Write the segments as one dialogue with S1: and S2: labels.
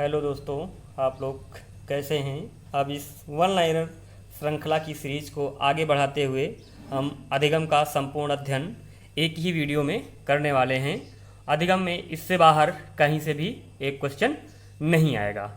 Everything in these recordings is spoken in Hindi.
S1: हेलो दोस्तों, आप लोग कैसे हैं। अब इस वन लाइनर श्रृंखला की सीरीज को आगे बढ़ाते हुए हम अधिगम का संपूर्ण अध्ययन एक ही वीडियो में करने वाले हैं। अधिगम में इससे बाहर कहीं से भी एक क्वेश्चन नहीं आएगा।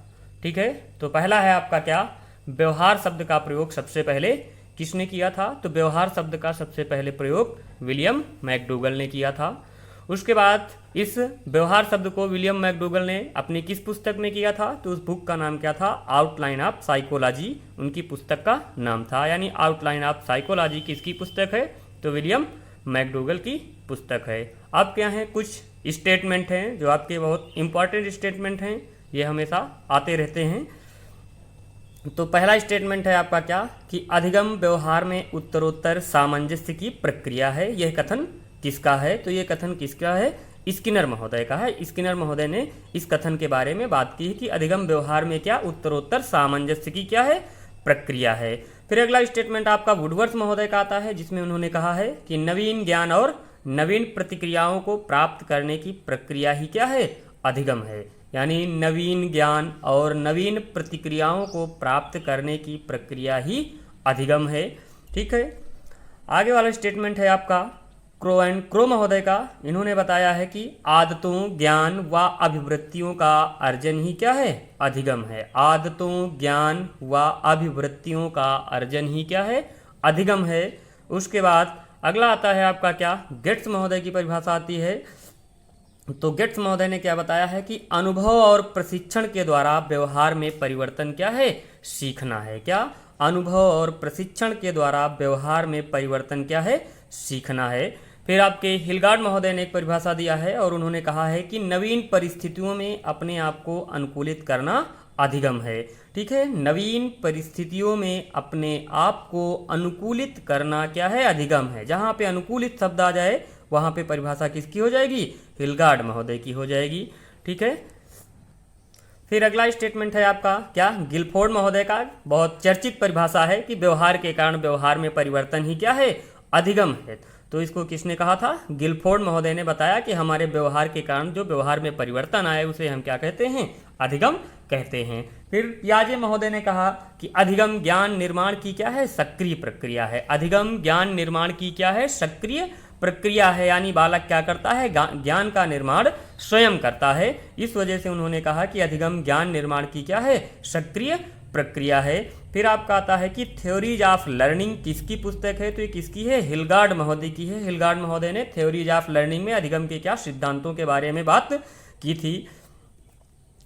S1: ठीक है, तो पहला है आपका क्या, व्यवहार शब्द का प्रयोग सबसे पहले किसने किया था। तो व्यवहार शब्द का सबसे पहले प्रयोग विलियम मैकडूगल ने किया था। उसके बाद इस व्यवहार शब्द को विलियम मैकडूगल ने अपनी किस पुस्तक में किया था। तो उस बुक का नाम क्या था, आउटलाइन ऑफ साइकोलॉजी उनकी पुस्तक का नाम था। यानी आउटलाइन ऑफ साइकोलॉजी किसकी पुस्तक है, तो विलियम मैकडूगल की पुस्तक है। अब क्या है, कुछ स्टेटमेंट हैं जो आपके बहुत इंपॉर्टेंट स्टेटमेंट हैं, ये हमेशा आते रहते हैं। तो पहला स्टेटमेंट है आपका क्या, कि अधिगम व्यवहार में उत्तरोत्तर सामंजस्य की प्रक्रिया है। यह कथन किसका है, तो ये कथन किसका है, स्किनर महोदय का है। स्किनर महोदय ने इस कथन के बारे में बात की है कि अधिगम व्यवहार में क्या उत्तरोत्तर सामंजस्य की क्या है, प्रक्रिया है। फिर अगला स्टेटमेंट आपका वुडवर्थ महोदय का आता है, जिसमें उन्होंने कहा है कि नवीन ज्ञान और नवीन प्रतिक्रियाओं को प्राप्त करने की प्रक्रिया ही क्या है, अधिगम है। यानी नवीन ज्ञान और नवीन प्रतिक्रियाओं को प्राप्त करने की प्रक्रिया ही अधिगम है। ठीक है, आगे वाला स्टेटमेंट है आपका क्रो एंड क्रो महोदय का। इन्होंने बताया है कि आदतों, ज्ञान व अभिवृत्तियों का अर्जन ही क्या है, अधिगम है। आदतों, ज्ञान व अभिवृत्तियों का अर्जन ही क्या है, अधिगम है। उसके बाद अगला आता है आपका क्या, गेट्स महोदय की परिभाषा आती है। तो गेट्स महोदय ने क्या बताया है कि अनुभव और प्रशिक्षण के द्वारा व्यवहार में परिवर्तन क्या है, सीखना है। क्या, अनुभव और प्रशिक्षण के द्वारा व्यवहार में परिवर्तन क्या है, सीखना है। फिर आपके हिलगार्ड महोदय ने एक परिभाषा दिया है और उन्होंने कहा है कि नवीन परिस्थितियों में अपने आप को अनुकूलित करना अधिगम है। ठीक है, नवीन परिस्थितियों में अपने आप को अनुकूलित करना क्या है, अधिगम है। जहाँ पे अनुकूलित शब्द आ जाए वहाँ पे परिभाषा किसकी हो जाएगी, हिलगार्ड महोदय की हो जाएगी। ठीक है, फिर अगला स्टेटमेंट है आपका क्या, गिलफोर्ड महोदय का बहुत चर्चित परिभाषा है कि व्यवहार के कारण व्यवहार में परिवर्तन ही क्या है, अधिगम है। तो इसको किसने कहा था, गिलफोर्ड महोदय ने बताया कि हमारे व्यवहार के कारण जो व्यवहार में परिवर्तन आए उसे हम क्या कहते हैं, अधिगम कहते हैं। फिर पियाजे महोदय ने कहा कि अधिगम ज्ञान निर्माण की क्या है, सक्रिय प्रक्रिया है। अधिगम ज्ञान निर्माण की क्या है, सक्रिय प्रक्रिया है। यानी बालक क्या करता है, ज्ञान का निर्माण स्वयं करता है। इस वजह से उन्होंने कहा कि अधिगम ज्ञान निर्माण की क्या है, सक्रिय प्रक्रिया है। फिर आपका आता है कि थ्योरीज ऑफ लर्निंग किसकी पुस्तक है, तो ये किसकी है, हिलगार्ड महोदय की है। हिलगार्ड महोदय ने थ्योरीज ऑफ लर्निंग में अधिगम के क्या सिद्धांतों के बारे में बात की थी।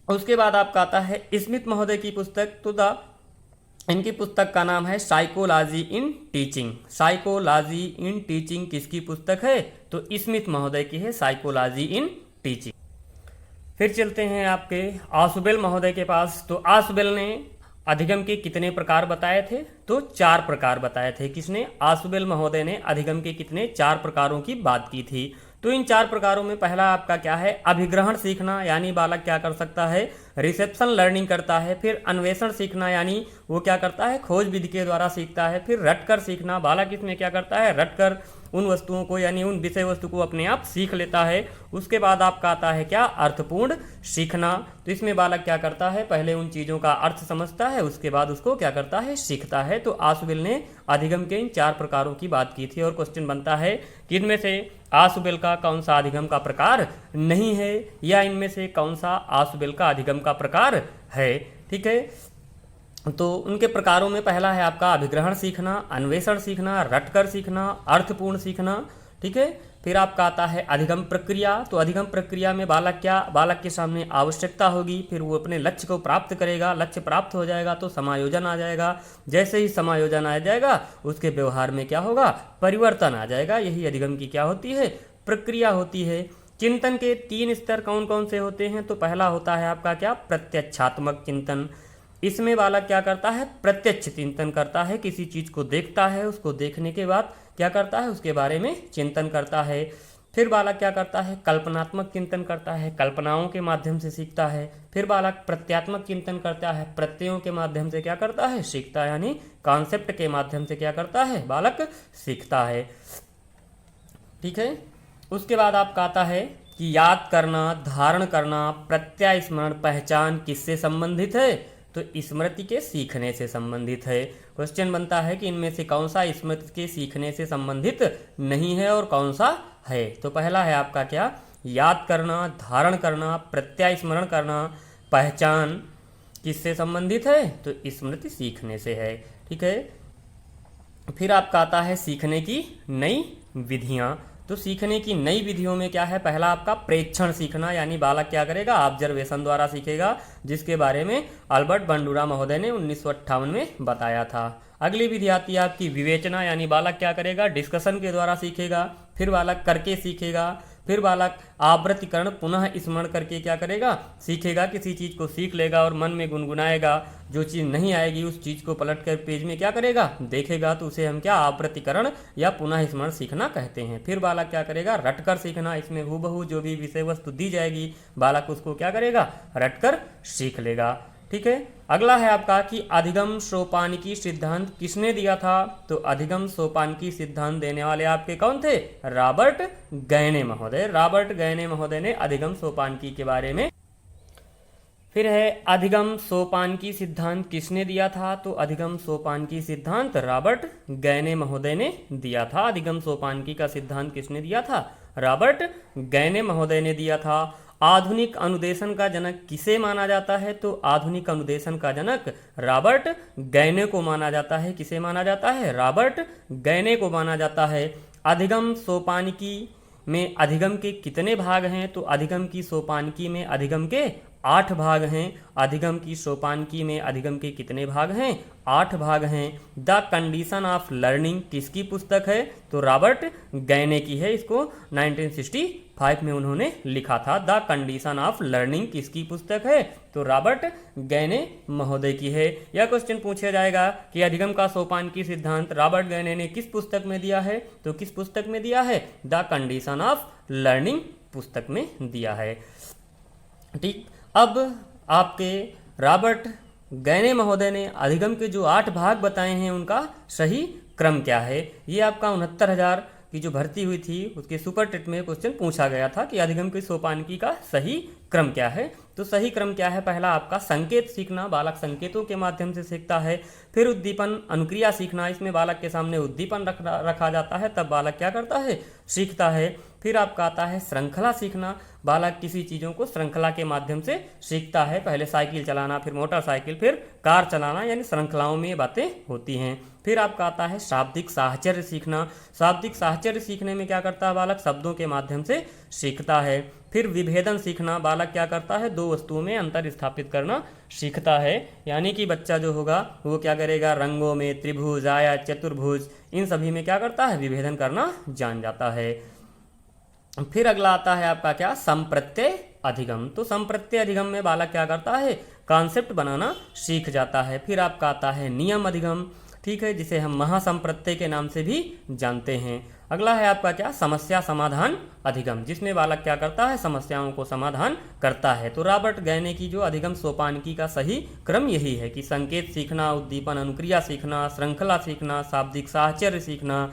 S1: उसके बाद आपका आता है स्मिथ महोदय की पुस्तक। तो इनकी पुस्तक का नाम है psychology in teaching. Psychology in teaching किसकी पुस्तक है, तो स्मिथ महोदय की है, साइकोलॉजी इन टीचिंग। फिर चलते हैं आपके आशुबेल महोदय के पास। तो आशुबेल ने अधिगम के कितने प्रकार बताए थे, तो 4 प्रकार बताए थे। किसने, आशुबेल महोदय ने अधिगम के कितने, 4 प्रकारों की बात की थी। तो इन 4 प्रकारों में पहला आपका क्या है, अभिग्रहण सीखना। यानी बालक क्या कर सकता है, रिसेप्शन लर्निंग करता है। फिर अन्वेषण सीखना, यानी वो क्या करता है, खोज विधि के द्वारा सीखता है। फिर रटकर सीखना, बालक इसमें क्या करता है, रटकर उन वस्तुओं को यानी उन विषय वस्तु को अपने आप सीख लेता है। उसके बाद आपका आता है क्या, अर्थपूर्ण सीखना। तो इसमें बालक क्या करता है, पहले उन चीज़ों का अर्थ समझता है, उसके बाद उसको क्या करता है, सीखता है। तो आशुबेल ने अधिगम के इन 4 प्रकारों की बात की थी। और क्वेश्चन बनता है कि इनमें से आशुबेल का कौन सा अधिगम का प्रकार नहीं है, या इनमें से कौन सा आशुबेल का अधिगम का प्रकार है। ठीक है, तो उनके प्रकारों में पहला है आपका अभिग्रहण सीखना, अन्वेषण सीखना, रटकर सीखना, अर्थपूर्ण सीखना। ठीक है, फिर आपका आता है अधिगम प्रक्रिया। तो अधिगम प्रक्रिया में बालक के सामने आवश्यकता होगी, फिर वो अपने लक्ष्य को प्राप्त करेगा। लक्ष्य प्राप्त हो जाएगा तो समायोजन आ जाएगा। जैसे ही समायोजन आ जाएगा उसके व्यवहार में क्या होगा, परिवर्तन आ जाएगा। यही अधिगम की क्या होती है, प्रक्रिया होती है। चिंतन के 3 स्तर कौन कौन से होते हैं, तो पहला होता है आपका क्या, प्रत्यक्षात्मक चिंतन। इसमें बालक क्या करता है, प्रत्यक्ष चिंतन करता है, किसी चीज़ को देखता है, उसको देखने के बाद क्या करता है, उसके बारे में चिंतन करता है। फिर बालक क्या करता है, कल्पनात्मक चिंतन करता है, कल्पनाओं के माध्यम से सीखता है। फिर बालक प्रत्यात्मक चिंतन करता है, प्रत्ययों के माध्यम से क्या करता है, सीखता है। यानी कॉन्सेप्ट के माध्यम से क्या करता है, बालक सीखता है। ठीक है, उसके बाद आपका आता है कि याद करना, धारण करना, प्रत्यय, स्मरण, पहचान किससे संबंधित है? तो स्मृति के सीखने से संबंधित है। क्वेश्चन बनता है कि इनमें से कौन सा स्मृति के सीखने से संबंधित नहीं है और कौन सा है? तो पहला है आपका क्या? याद करना, धारण करना, प्रत्यय, स्मरण करना, पहचान किससे संबंधित है? तो स्मृति सीखने से है। ठीक है। फिर आपका आता है सीखने की नई विधियां। तो सीखने की नई विधियों में क्या है? पहला आपका प्रेक्षण सीखना, यानी बालक क्या करेगा? ऑब्जर्वेशन द्वारा सीखेगा, जिसके बारे में अल्बर्ट बंडूरा महोदय ने 1958 में बताया था। अगली विधि आती है आपकी विवेचना, यानी बालक क्या करेगा? डिस्कशन के द्वारा सीखेगा। फिर बालक करके सीखेगा। फिर बालक आवृत्तिकरण, पुनः स्मरण करके क्या करेगा? सीखेगा। किसी चीज़ को सीख लेगा और मन में गुनगुनाएगा। जो चीज़ नहीं आएगी उस चीज़ को पलट कर पेज में क्या करेगा? देखेगा। तो उसे हम क्या? आवृत्तिकरण या पुनः स्मरण सीखना कहते हैं। फिर बालक क्या करेगा? रटकर सीखना। इसमें हूबहू जो भी विषय वस्तु दी जाएगी बालक उसको क्या करेगा? रटकर सीख लेगा। ठीक है। अगला है आपका कि अधिगम सोपानिकी सिद्धांत किसने दिया था? तो अधिगम सोपानिकी सिद्धांत देने वाले आपके कौन थे? रॉबर्ट गैने महोदय। रॉबर्ट गैने महोदय ने अधिगम सोपानिकी के बारे में। फिर है अधिगम सोपानिकी सिद्धांत किसने दिया था? तो अधिगम सोपानिकी सिद्धांत रॉबर्ट गैने महोदय ने दिया था। अधिगम सोपानिकी का सिद्धांत किसने दिया था? रॉबर्ट गैने महोदय ने दिया था। आधुनिक अनुदेशन का जनक किसे माना जाता है? तो आधुनिक अनुदेशन का जनक रॉबर्ट गैने को माना जाता है। किसे माना जाता है? रॉबर्ट गैने को माना जाता है। अधिगम सोपानिकी में अधिगम के कितने भाग हैं? तो अधिगम की सोपानिकी में अधिगम के 8 भाग हैं। अधिगम की सोपानिकी में अधिगम के कितने भाग हैं? 8 भाग हैं। द कंडीशन ऑफ लर्निंग किसकी पुस्तक है? तो रॉबर्ट गैने की है। इसको 1965 में उन्होंने लिखा था। द कंडीशन ऑफ लर्निंग किसकी पुस्तक है? तो रॉबर्ट गैने महोदय की है। यह क्वेश्चन पूछा जाएगा कि अधिगम का सोपानिकी सिद्धांत रॉबर्ट गैने ने किस पुस्तक में दिया है? तो किस पुस्तक में दिया है? द कंडीशन ऑफ लर्निंग पुस्तक में दिया है। ठीक। अब आपके रॉबर्ट गैने महोदय ने अधिगम के जो 8 भाग बताए हैं उनका सही क्रम क्या है? ये आपका 69,000 की जो भर्ती हुई थी उसके सुपर टेट में क्वेश्चन पूछा गया था कि अधिगम की सोपानिकी का सही क्रम क्या है? तो सही क्रम क्या है? पहला आपका संकेत सीखना, बालक संकेतों के माध्यम से सीखता है। फिर उद्दीपन अनुक्रिया सीखना, इसमें बालक के सामने उद्दीपन रखा जाता है, तब बालक क्या करता है? सीखता है। फिर आपका आता है श्रृंखला सीखना, बालक किसी चीज़ों को श्रृंखला के माध्यम से सीखता है। पहले साइकिल चलाना, फिर मोटरसाइकिल, फिर कार चलाना, यानी श्रृंखलाओं में ये बातें होती हैं। फिर आपका आता है शाब्दिक साहचर्य सीखना। शाब्दिक साहचर्य सीखने में क्या करता है बालक? शब्दों के माध्यम से सीखता है। फिर विभेदन सीखना, बालक क्या करता है? 2 वस्तुओं में अंतर स्थापित करना सीखता है। यानी कि बच्चा जो होगा वो क्या करेगा? रंगों में त्रिभुज, आयत, चतुर्भुज, इन सभी में क्या करता है? विभेदन करना जान जाता है। फिर अगला आता है आपका क्या? संप्रत्यय अधिगम। तो संप्रत्यय अधिगम में बालक क्या करता है? कॉन्सेप्ट बनाना सीख जाता है। फिर आपका आता है नियम अधिगम, ठीक है, जिसे हम महासंप्रत्यय के नाम से भी जानते हैं। अगला है आपका क्या? समस्या समाधान अधिगम, जिसमें बालक क्या करता है? समस्याओं को समाधान करता है। तो रॉबर्ट गैने की जो अधिगम सोपानिकी का सही क्रम यही है कि संकेत सीखना, उद्दीपन अनुक्रिया सीखना, श्रृंखला सीखना, शाब्दिक साहचर्य सीखना,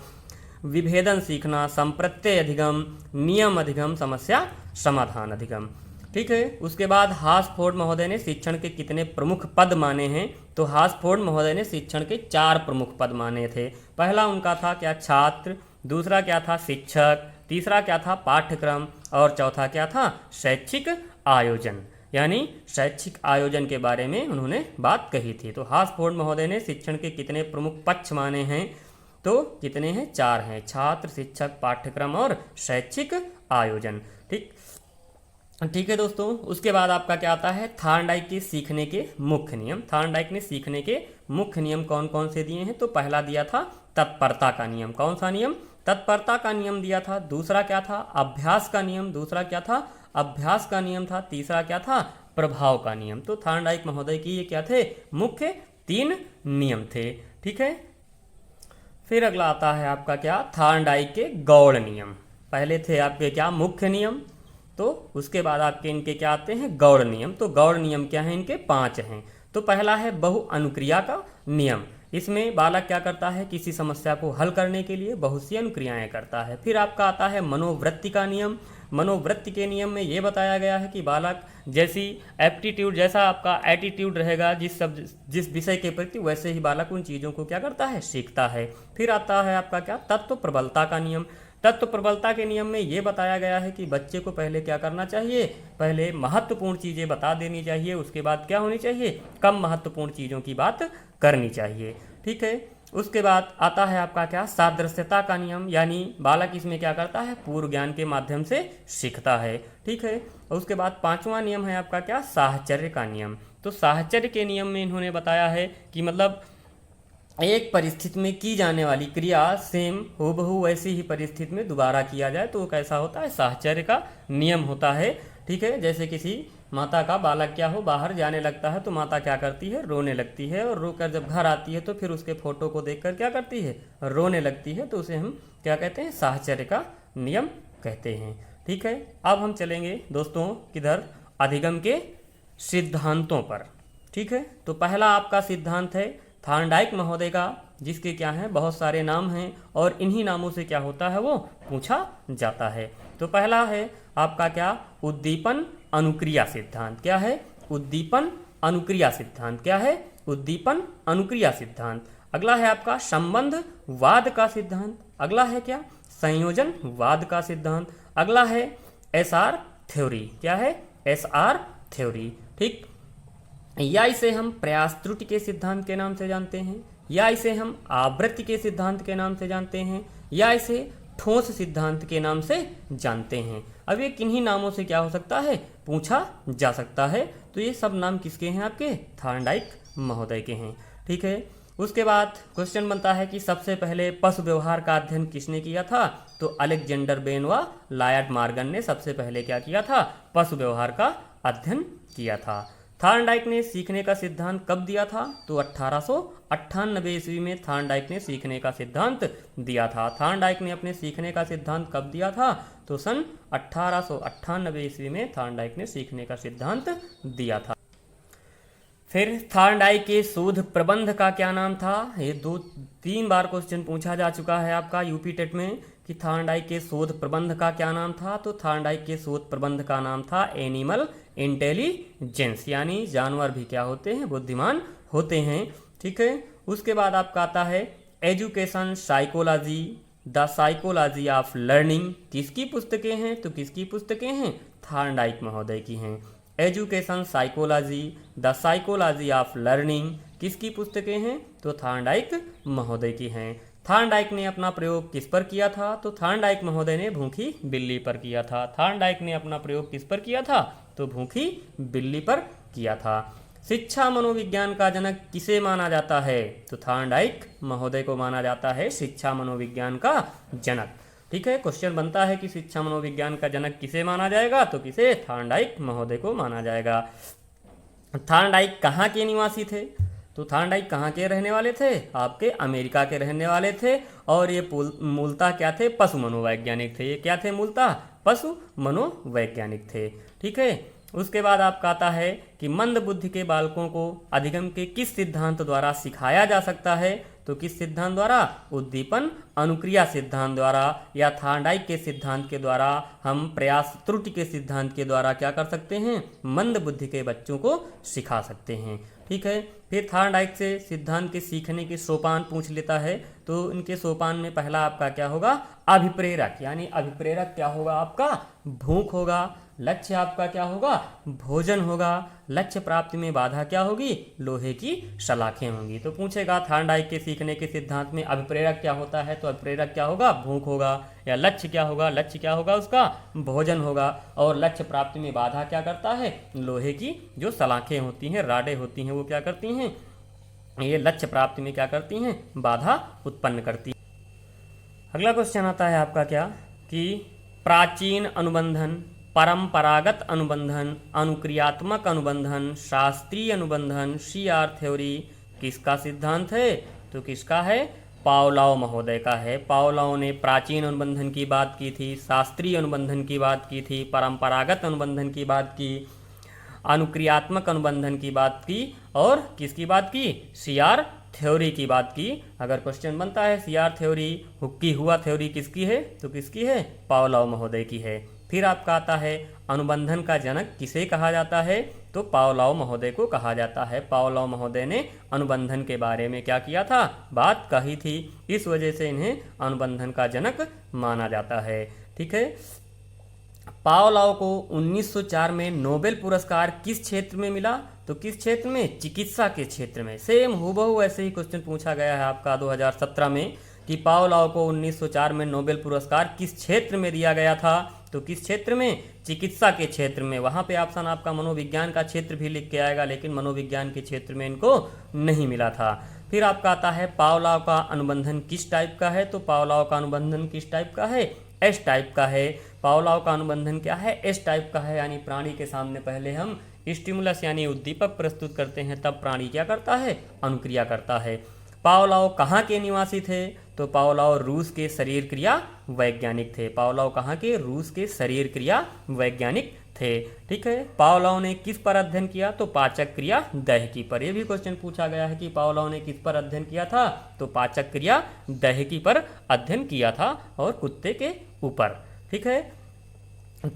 S1: विभेदन सीखना, संप्रत्यय अधिगम, नियम अधिगम, समस्या समाधान अधिगम। ठीक है। उसके बाद हासफोर्ड महोदय ने शिक्षण के कितने प्रमुख पद माने हैं? तो हासफोर्ड महोदय ने शिक्षण के 4 प्रमुख पद माने थे। पहला उनका था क्या? छात्र। दूसरा क्या था? शिक्षक। तीसरा क्या था? पाठ्यक्रम। और चौथा क्या था? शैक्षिक आयोजन। यानी शैक्षिक आयोजन के बारे में उन्होंने बात कही थी। तो हासफोर्ड महोदय ने शिक्षण के कितने प्रमुख पक्ष माने हैं? तो कितने हैं? 4 हैं। छात्र, शिक्षक, पाठ्यक्रम और शैक्षिक आयोजन। ठीक है दोस्तों। उसके बाद आपका क्या आता है? थॉर्नडाइक के सीखने के मुख्य नियम। थॉर्नडाइक ने सीखने के मुख्य नियम कौन कौन से दिए हैं? तो पहला दिया था तत्परता का नियम। कौन सा नियम? तत्परता का नियम दिया था। दूसरा क्या था? अभ्यास का नियम। दूसरा क्या था? अभ्यास का नियम था। तीसरा क्या था? प्रभाव का नियम। तो थॉर्नडाइक महोदय की ये क्या थे? मुख्य 3 नियम थे। ठीक है। फिर अगला आता है आपका क्या? थॉर्नडाइक के गौड़ नियम। पहले थे आपके क्या? मुख्य नियम। तो उसके बाद आपके इनके क्या आते हैं? गौड़ नियम। तो गौड़ नियम क्या है? इनके 5 हैं। तो पहला है बहु अनुक्रिया का नियम। इसमें बालक क्या करता है? किसी समस्या को हल करने के लिए बहुत सी अनुक्रियाएं करता है। फिर आपका आता है मनोवृत्ति का नियम। मनोवृत्ति के नियम में ये बताया गया है कि बालक जैसी एप्टीट्यूड, जैसा आपका एटीट्यूड रहेगा जिस विषय के प्रति, वैसे ही बालक उन चीज़ों को क्या करता है, सीखता है। फिर आता है आपका क्या, तत्व प्रबलता का नियम। तत्व प्रबलता के नियम में ये बताया गया है कि बच्चे को पहले क्या करना चाहिए, पहले महत्वपूर्ण चीज़ें बता देनी चाहिए, उसके बाद क्या होनी चाहिए, कम महत्वपूर्ण चीज़ों की बात करनी चाहिए। ठीक है, उसके बाद आता है आपका क्या, सादृश्यता का नियम, यानी बालक इसमें क्या करता है, पूर्व ज्ञान के माध्यम से सीखता है। ठीक है, उसके बाद पांचवा नियम है आपका क्या, साहचर्य का नियम। तो साहचर्य के नियम में इन्होंने बताया है कि मतलब एक परिस्थिति में की जाने वाली क्रिया सेम हूबहू वैसी ही परिस्थिति में दोबारा किया जाए तो वो कैसा होता है, साहचर्य का नियम होता है। ठीक है, जैसे किसी माता का बालक क्या हो, बाहर जाने लगता है तो माता क्या करती है, रोने लगती है, और रोकर जब घर आती है तो फिर उसके फोटो को देखकर क्या करती है, रोने लगती है, तो उसे हम क्या कहते हैं, साहचर्य का नियम कहते हैं। ठीक है, अब हम चलेंगे दोस्तों किधर, अधिगम के सिद्धांतों पर। ठीक है, तो पहला आपका सिद्धांत है थार्नडाइक महोदय का, जिसके क्या हैं, बहुत सारे नाम हैं और इन्हीं नामों से क्या होता है, वो पूछा जाता है। तो पहला है आपका क्या, उद्दीपन अनुक्रिया सिद्धांत। क्या है, उद्दीपन अनुक्रिया सिद्धांत। क्या है, उद्दीपन अनुक्रिया सिद्धांत। अगला है आपका संबंधवाद का सिद्धांत। अगला है क्या, संयोजनवाद का सिद्धांत। अगला है एसआर थ्योरी। क्या है, एसआर थ्योरी। ठीक, या इसे हम प्रयास त्रुटि के सिद्धांत के नाम से जानते हैं, या इसे हम आवृत्ति के सिद्धांत के नाम से जानते हैं, या इसे ठोस सिद्धांत के नाम से जानते हैं। अब ये किन्हीं नामों से क्या हो सकता है, पूछा जा सकता है। तो ये सब नाम किसके हैं, आपके थार्नडाइक महोदय के हैं। ठीक है, उसके बाद क्वेश्चन बनता है कि सबसे पहले पशु व्यवहार का अध्ययन किसने किया था, तो अलेक्जेंडर बेन व लायड मॉर्गन ने सबसे पहले क्या किया था, पशु व्यवहार का अध्ययन किया था। थार्नडाइक ने सीखने का सिद्धांत कब दिया था, तो 1898 ईस्वी में थार्नडाइक ने सीखने का सिद्धांत दिया था। थार्नडाइक ने अपने सीखने का सिद्धांत कब दिया था, तो सन 1898 ईस्वी में थार्नडाइक ने सीखने का सिद्धांत दिया था। फिर थार्नडाइक के शोध प्रबंध का क्या नाम था, ये 2-3 बार क्वेश्चन पूछा जा चुका है आपका यूपी टेट में कि थार्नडाइक के शोध प्रबंध का क्या नाम था। तो थार्नडाइक के शोध प्रबंध का नाम था एनिमल इंटेलिजेंस, यानी जानवर भी क्या होते हैं, बुद्धिमान होते हैं। ठीक है, उसके बाद आपका आता है education psychology, the psychology of learning. किसकी पुस्तकें हैं, तो किसकी पुस्तकें हैं, थार्नडाइक महोदय की हैं। Education psychology, the psychology of learning किसकी पुस्तकें हैं, तो थार्नडाइक महोदय की हैं। थार्नडाइक ने अपना प्रयोग किस पर किया था, तो थार्नडाइक महोदय ने भूखी बिल्ली पर किया था। थार्नडाइक ने अपना प्रयोग किस पर किया था, तो भूखी बिल्ली पर किया था। शिक्षा मनोविज्ञान का जनक किसे माना जाता है, तो थार्नडाइक महोदय को माना जाता है शिक्षा मनोविज्ञान का जनक। ठीक है, क्वेश्चन बनता है कि शिक्षा मनोविज्ञान का जनक किसे माना जाएगा, तो किसे, थार्नडाइक महोदय को माना जाएगा। थार्नडाइक कहाँ के निवासी थे, तो थार्नडाइक कहाँ के रहने वाले थे, आपके अमेरिका के रहने वाले थे। और ये मूलतः क्या थे, पशु मनोवैज्ञानिक थे। ये क्या थे, मूलतः पशु मनोवैज्ञानिक थे। ठीक है, उसके बाद आपका आता है कि मंद बुद्धि के बालकों को अधिगम के किस सिद्धांत द्वारा सिखाया जा सकता है, तो किस सिद्धांत द्वारा, उद्दीपन अनुक्रिया सिद्धांत द्वारा, या थार्नडाइक के सिद्धांत के द्वारा, हम प्रयास त्रुटि के सिद्धांत के द्वारा क्या कर सकते हैं, मंद बुद्धि के बच्चों को सिखा सकते हैं। ठीक है, फिर थार्नडाइक से सिद्धांत के सीखने के सोपान पूछ लेता है। तो इनके सोपान में पहला आपका क्या होगा, अभिप्रेरक, यानी अभिप्रेरक क्या होगा आपका, भूख होगा। लक्ष्य आपका क्या होगा, भोजन होगा। लक्ष्य प्राप्ति में बाधा क्या होगी, लोहे की सलाखें होंगी। तो पूछेगा थार्नडाइक के सीखने के सिद्धांत में अभिप्रेरक क्या होता है, तो अभिप्रेरक क्या होगा, भूख होगा। या लक्ष्य क्या होगा, लक्ष्य क्या होगा उसका, भोजन होगा। और लक्ष्य प्राप्ति में बाधा क्या करता है, लोहे की जो सलाखें होती हैं, राडें होती हैं, वो क्या करती हैं, ये लक्ष्य प्राप्ति में क्या करती हैं, बाधा उत्पन्न करती हैं। अगला क्वेश्चन आता है आपका क्या, कि प्राचीन अनुबंधन, परंपरागत अनुबंधन, अनुक्रियात्मक अनुबंधन, शास्त्रीय अनुबंधन, सीआर थ्योरी किसका सिद्धांत है, तो किसका है, पावलोव महोदय का है। पावलोव ने प्राचीन अनुबंधन की बात की थी, शास्त्रीय अनुबंधन की बात की थी, परंपरागत अनुबंधन की बात की, अनुक्रियात्मक अनुबंधन की बात की, और किसकी बात की, सीआर थ्योरी की बात की। अगर क्वेश्चन बनता है सीआर थ्योरी, हुक्की हुआ थ्योरी किसकी है, तो किसकी है, पावलोव महोदय की है। फिर आपका आता है अनुबंधन का जनक किसे कहा जाता है, तो पावलोव महोदय को कहा जाता है। पावलोव महोदय ने अनुबंधन के बारे में क्या किया था, बात कही थी, इस वजह से इन्हें अनुबंधन का जनक माना जाता है। ठीक है। पावलोव को 1904 में नोबेल पुरस्कार किस क्षेत्र में मिला, तो किस क्षेत्र में, चिकित्सा के क्षेत्र में। सेम हूबहू ऐसे ही क्वेश्चन पूछा गया है आपका 2017 में कि पावलोव को 1904 में नोबेल पुरस्कार किस क्षेत्र में दिया गया था, तो किस क्षेत्र में, चिकित्सा के क्षेत्र में। वहाँ पे ऑप्शन आपका मनोविज्ञान का क्षेत्र भी लिख के आएगा, लेकिन मनोविज्ञान के क्षेत्र में इनको नहीं मिला था। फिर आपका आता है पावलोव का अनुबंधन किस टाइप का है, तो पावलोव का अनुबंधन किस टाइप का है, एस टाइप का है। पावलोव का अनुबंधन क्या है, एस टाइप का है, यानी प्राणी के सामने पहले हम स्टिमुलस यानी उद्दीपक प्रस्तुत करते हैं, तब प्राणी क्या करता है, अनुक्रिया करता है। पावलोव कहाँ के निवासी थे, तो पावलोव रूस के शरीर क्रिया वैज्ञानिक थे। पावलोव कहाँ के, रूस के शरीर क्रिया वैज्ञानिक थे। ठीक है। पावलोव ने किस पर अध्ययन किया, तो पाचक क्रिया दहकी पर। यह भी क्वेश्चन पूछा गया है कि पावलोव ने किस पर अध्ययन किया था, तो पाचक क्रिया दहकी पर अध्ययन किया था, और कुत्ते के ऊपर। ठीक है।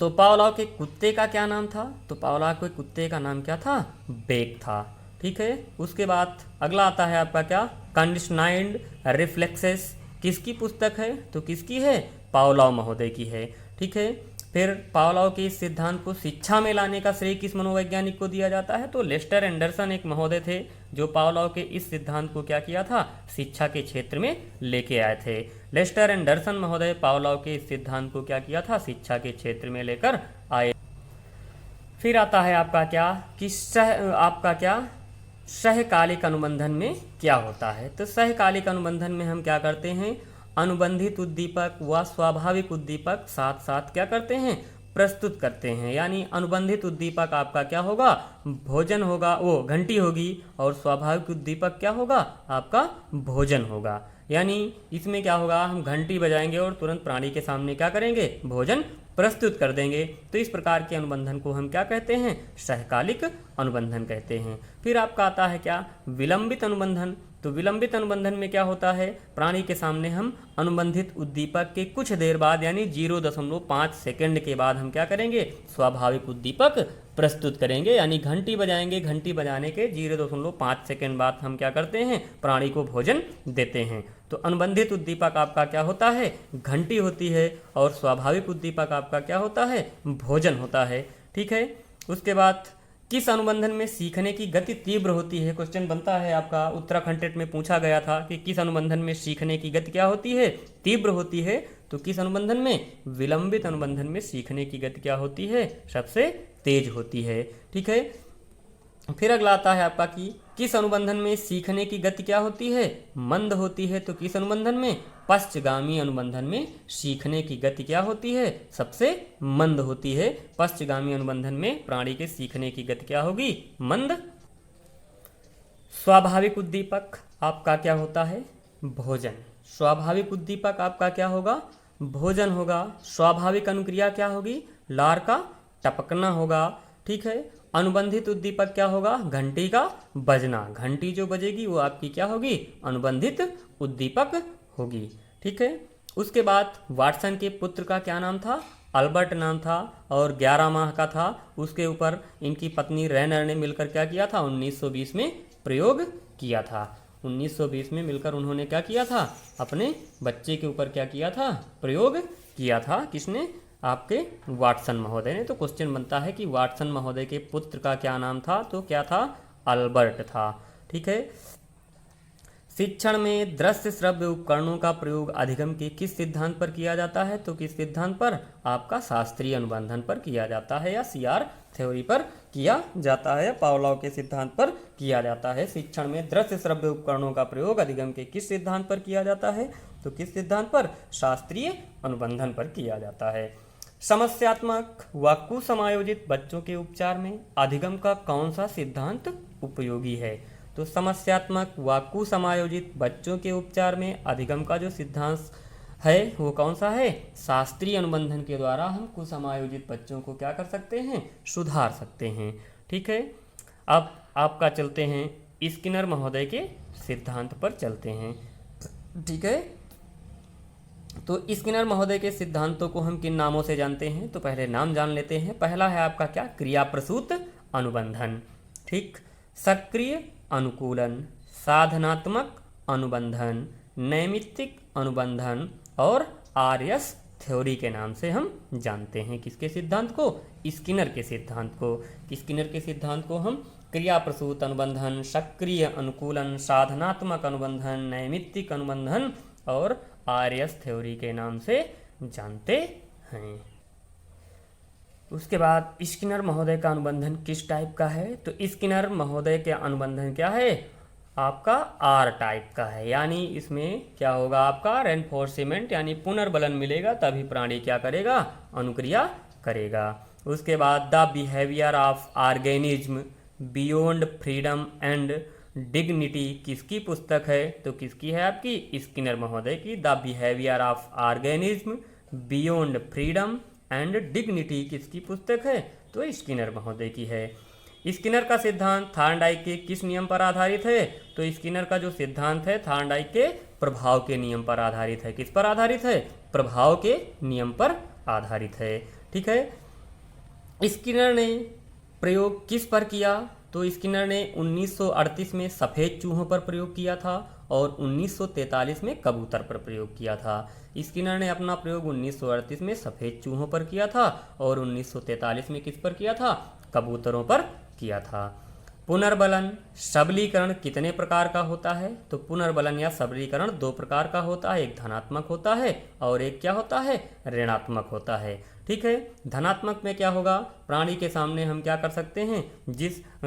S1: तो पावलोव के कुत्ते का क्या नाम था, तो पावलोव के कुत्ते का नाम क्या था, बेक था। ठीक है। उसके बाद अगला आता है आपका क्या, कंडीशनाइंड रिफ्लेक्सेस किसकी पुस्तक है, तो किसकी है, पावलोव महोदय की है। ठीक है। फिर पावलोव के इस सिद्धांत को शिक्षा में लाने का श्रेय किस मनोवैज्ञानिक को दिया जाता है, तो लेस्टर एंडरसन एक महोदय थे जो पावलोव के इस सिद्धांत को क्या किया था, शिक्षा के क्षेत्र में लेके आए थे। लेस्टर एंडरसन महोदय पावलोव के इस सिद्धांत को क्या किया था, शिक्षा के क्षेत्र में लेकर आए। फिर आता है आपका क्या कि आपका क्या सहकालिक अनुबंधन में क्या होता है, तो सहकालिक अनुबंधन में हम क्या करते हैं, अनुबंधित उद्दीपक व स्वाभाविक उद्दीपक साथ साथ क्या करते हैं, प्रस्तुत करते हैं। यानी अनुबंधित उद्दीपक आपका क्या होगा, भोजन होगा, वो घंटी होगी, और स्वाभाविक उद्दीपक क्या होगा, आपका भोजन होगा। यानी इसमें क्या होगा, हम घंटी बजाएंगे और तुरंत प्राणी के सामने क्या करेंगे, भोजन प्रस्तुत कर देंगे। तो इस प्रकार के अनुबंधन को हम क्या कहते हैं, सहकालिक अनुबंधन कहते हैं। फिर आपका आता है क्या, विलंबित अनुबंधन। तो विलंबित अनुबंधन में क्या होता है, प्राणी के सामने हम अनुबंधित उद्दीपक के कुछ देर बाद यानी 0.5 सेकंड के बाद हम क्या करेंगे, स्वाभाविक उद्दीपक प्रस्तुत करेंगे। यानी घंटी बजाएंगे, घंटी बजाने के 0.5 सेकंड बाद हम क्या करते हैं, प्राणी को भोजन देते हैं। तो अनुबंधित उद्दीपक आपका क्या होता है, घंटी होती है, और स्वाभाविक उद्दीपक आपका क्या होता है, भोजन होता है। ठीक है। उसके बाद किस अनुबंधन में सीखने की गति तीव्र होती है, क्वेश्चन बनता है आपका, उत्तराखंड टेट में पूछा गया था कि किस अनुबंधन में सीखने की गति क्या होती है, तीव्र होती है। तो किस अनुबंधन में, विलंबित अनुबंधन में सीखने की गति क्या होती है, सबसे तेज होती है। ठीक है। फिर अगला आता है आपका कि किस अनुबंधन में सीखने की गति क्या होती है, मंद होती है। तो किस अनुबंधन में, पश्चगामी अनुबंधन में सीखने की गति क्या होती है, सबसे मंद होती है। पश्चगामी अनुबंधन में प्राणी के सीखने की गति क्या होगी, मंद। स्वाभाविक उद्दीपक आपका क्या होता है, भोजन। स्वाभाविक उद्दीपक आपका क्या होगा, भोजन होगा। स्वाभाविक अनुक्रिया क्या होगी, लार का टपकना होगा। ठीक है। अनुबंधित उद्दीपक क्या होगा, घंटी का बजना। घंटी जो बजेगी वो आपकी क्या होगी, अनुबंधित उद्दीपक होगी। ठीक है। उसके बाद वाटसन के पुत्र का क्या नाम था, अल्बर्ट नाम था, और 11 माह का था। उसके ऊपर इनकी पत्नी रेनर ने मिलकर क्या किया था, 1920 में प्रयोग किया था। 1920 में मिलकर उन्होंने क्या किया था, अपने बच्चे के ऊपर क्या किया था, प्रयोग किया था। किसने, आपके वाटसन महोदय ने। तो क्वेश्चन बनता है कि वाटसन महोदय के पुत्र का क्या नाम था, तो क्या था, अल्बर्ट था। ठीक है। शिक्षण में दृश्य श्रव्य उपकरणों का प्रयोग अधिगम के किस सिद्धांत पर किया जाता है, तो किस सिद्धांत पर, आपका शास्त्रीय अनुबंधन पर किया जाता है, या CR थ्योरी पर किया जाता है, पावलोव के सिद्धांत पर किया जाता है। शिक्षण में दृश्य श्रव्य उपकरणों का प्रयोग अधिगम के किस सिद्धांत पर किया जाता है, तो किस सिद्धांत पर, शास्त्रीय अनुबंधन पर किया जाता है। समस्यात्मक व कुसमायोजित बच्चों के उपचार में अधिगम का कौन सा सिद्धांत उपयोगी है, तो समस्यात्मक व कुसमायोजित बच्चों के उपचार में अधिगम का जो सिद्धांत है वो कौन सा है, शास्त्रीय अनुबंधन के द्वारा हम कुसमायोजित बच्चों को क्या कर सकते हैं, सुधार सकते हैं। ठीक है। अब आपका चलते हैं स्किनर महोदय के सिद्धांत पर चलते हैं। ठीक है। तो स्किनर महोदय के सिद्धांतों को हम किन नामों से जानते हैं? तो पहले नाम जान लेते हैं। पहला है आपका क्या? क्रिया प्रसूत अनुबंधन, ठीक। सक्रिय अनुकूलन, साधनात्मक अनुबंधन, नैमित्तिक अनुबंधन और आरएस थ्योरी के नाम से हम जानते हैं। किसके सिद्धांत को? स्किनर के सिद्धांत को। स्किनर के सिद्धांत को हम क्रिया प्रसूत अनुबंधन, सक्रिय अनुकूलन, साधनात्मक अनुबंधन, नैमित्तिक अनुबंधन और आरएस थ्योरी के नाम से जानते हैं। उसके बाद स्किनर महोदय का अनुबंधन किस टाइप का है? तो स्किनर महोदय के अनुबंधन क्या है? आपका आर टाइप का है, यानी इसमें क्या होगा? आपका रेनफोर्समेंट यानी पुनर्बलन मिलेगा, तभी प्राणी क्या करेगा? अनुक्रिया करेगा। उसके बाद the behaviour of organism beyond freedom and dignity किसकी पुस्तक है? तो किसकी है? आपकी स्किनर महोदय की। The behaviour of organism beyond freedom and dignity किसकी पुस्तक है? तो स्किनर महोदय की है। स्किनर का सिद्धांत थार्नडाइक के किस नियम पर आधारित है? तो स्किनर का जो सिद्धांत है थार्नडाइक के प्रभाव के नियम पर आधारित है। किस पर आधारित है? प्रभाव के नियम पर आधारित है, ठीक है। स्किनर ने प्रयोग किस पर किया? तो स्किनर ने 1938 में सफ़ेद चूहों पर प्रयोग किया था और 1943 में कबूतर पर प्रयोग किया था। स्किनर ने अपना प्रयोग 1938 में सफ़ेद चूहों पर किया था और 1943 में किस पर किया था? कबूतरों पर किया था। पुनर्बलन सबलीकरण कितने प्रकार का होता है? तो पुनर्बलन या सबलीकरण दो प्रकार का होता है, एक धनात्मक होता है और एक क्या होता है? ऋणात्मक होता है, ठीक है। धनात्मक में क्या होगा? प्राणी के सामने हम क्या कर सकते हैं?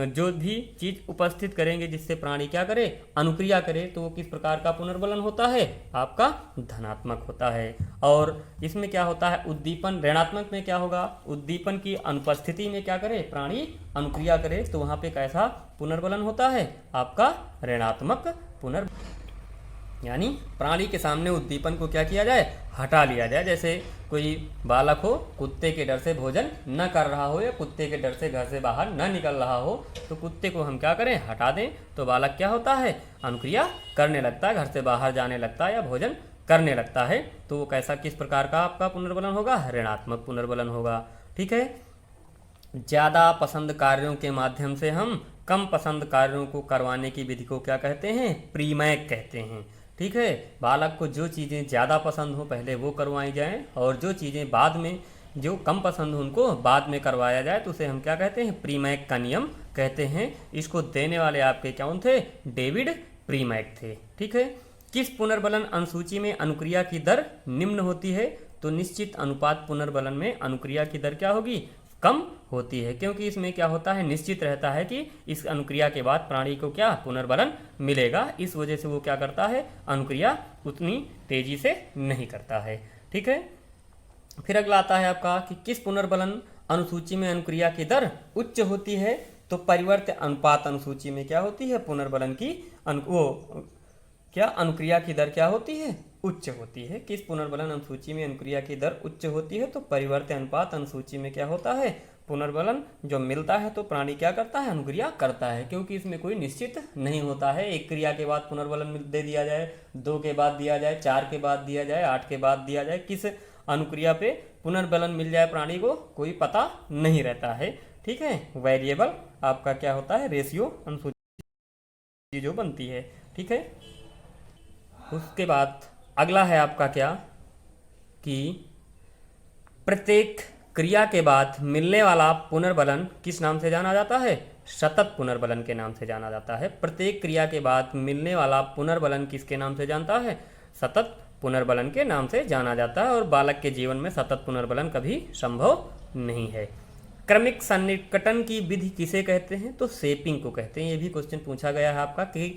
S1: जो भी चीज़ उपस्थित करेंगे जिससे प्राणी क्या करे? अनुक्रिया करे, तो वो किस प्रकार का पुनर्बलन होता है? आपका धनात्मक होता है। और इसमें क्या होता है? उद्दीपन। ऋणात्मक में क्या होगा? उद्दीपन की अनुपस्थिति में क्या करे? प्राणी अनुक्रिया करे, तो वहाँ पे कैसा पुनर्बलन होता है? आपका ऋणात्मक पुनर्बलन, यानी प्राणी के सामने उद्दीपन को क्या किया जाए? हटा लिया जाए। जैसे कोई बालक हो, कुत्ते के डर से भोजन न कर रहा हो या कुत्ते के डर से घर से बाहर न निकल रहा हो, तो कुत्ते को हम क्या करें? हटा दें, तो बालक क्या होता है? अनुक्रिया करने लगता है, घर से बाहर जाने लगता है या भोजन करने लगता है। तो वो कैसा, किस प्रकार का आपका पुनर्बलन होगा? ऋणात्मक पुनर्बलन होगा, ठीक है। ज़्यादा पसंद कार्यों के माध्यम से हम कम पसंद कार्यों को करवाने की विधि को क्या कहते हैं? प्रीमैक कहते हैं, ठीक है। बालक को जो चीज़ें ज़्यादा पसंद हो पहले वो करवाई जाएं और जो चीज़ें बाद में, जो कम पसंद हो उनको बाद में करवाया जाए, तो उसे हम क्या कहते हैं? प्रीमैक का नियम कहते हैं। इसको देने वाले आपके कौन थे? डेविड प्रीमैक थे, ठीक है। किस पुनर्बलन अनुसूची में अनुक्रिया की दर निम्न होती है? तो निश्चित अनुपात पुनर्बलन में अनुक्रिया की दर क्या होगी? कम होती है, क्योंकि इसमें क्या होता है? निश्चित रहता है कि इस अनुक्रिया के बाद प्राणी को क्या पुनर्बलन मिलेगा। इस वजह से वो क्या करता है? अनुक्रिया उतनी तेजी से नहीं करता है, ठीक है। फिर अगला आता है आपका कि किस पुनर्बलन अनुसूची में अनुक्रिया की दर उच्च होती है? तो परिवर्त्य अनुपात अनुसूची में क्या होती है? पुनर्बलन की अनुक्रिया की दर क्या होती है? उच्च होती है। किस पुनर्बलन अनुसूची में अनुक्रिया की दर उच्च होती है? तो परिवर्त्य अनुपात अनुसूची में क्या होता है? पुनर्बलन जो मिलता है तो प्राणी क्या करता है? अनुक्रिया करता है, क्योंकि इसमें कोई निश्चित नहीं होता है। एक क्रिया के बाद पुनर्बलन दे दिया जाए, 2 के बाद दिया जाए, 4 के बाद दिया जाए, 8 के बाद दिया जाए, किस अनुक्रिया पे पुनर्बलन मिल जाए प्राणी को कोई पता नहीं रहता है, ठीक है। वेरिएबल आपका क्या होता है? रेशियो अनुसूची जो बनती है, ठीक है। उसके बाद अगला है आपका क्या कि प्रत्येक क्रिया के बाद मिलने वाला पुनर्बलन किस नाम से जाना जाता है? सतत पुनर्बलन के नाम से जाना जाता है। प्रत्येक क्रिया के बाद मिलने वाला पुनर्बलन किसके नाम से जानता है? सतत पुनर्बलन के नाम से जाना जाता है। और बालक के जीवन में सतत पुनर्बलन कभी संभव नहीं है। क्रमिक सन्निकटन की विधि किसे कहते हैं? तो शेपिंग को कहते हैं। ये भी क्वेश्चन पूछा गया है आपका कि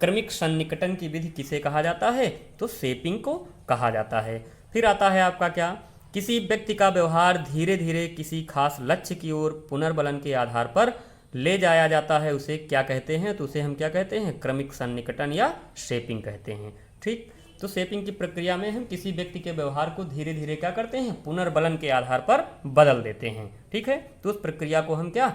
S1: क्रमिक सन्निकटन की विधि किसे कहा जाता है? तो शेपिंग को कहा जाता है। फिर आता है आपका क्या? किसी व्यक्ति का व्यवहार धीरे धीरे किसी खास लक्ष्य की ओर पुनर्बलन के आधार पर ले जाया जाता है, उसे क्या कहते हैं? तो उसे हम क्या कहते हैं? क्रमिक सन्निकटन या शेपिंग कहते हैं, ठीक। तो शेपिंग की प्रक्रिया में हम किसी व्यक्ति के व्यवहार को धीरे धीरे क्या करते हैं? पुनर्बलन के आधार पर बदल देते हैं, ठीक है। तो उस प्रक्रिया को हम क्या?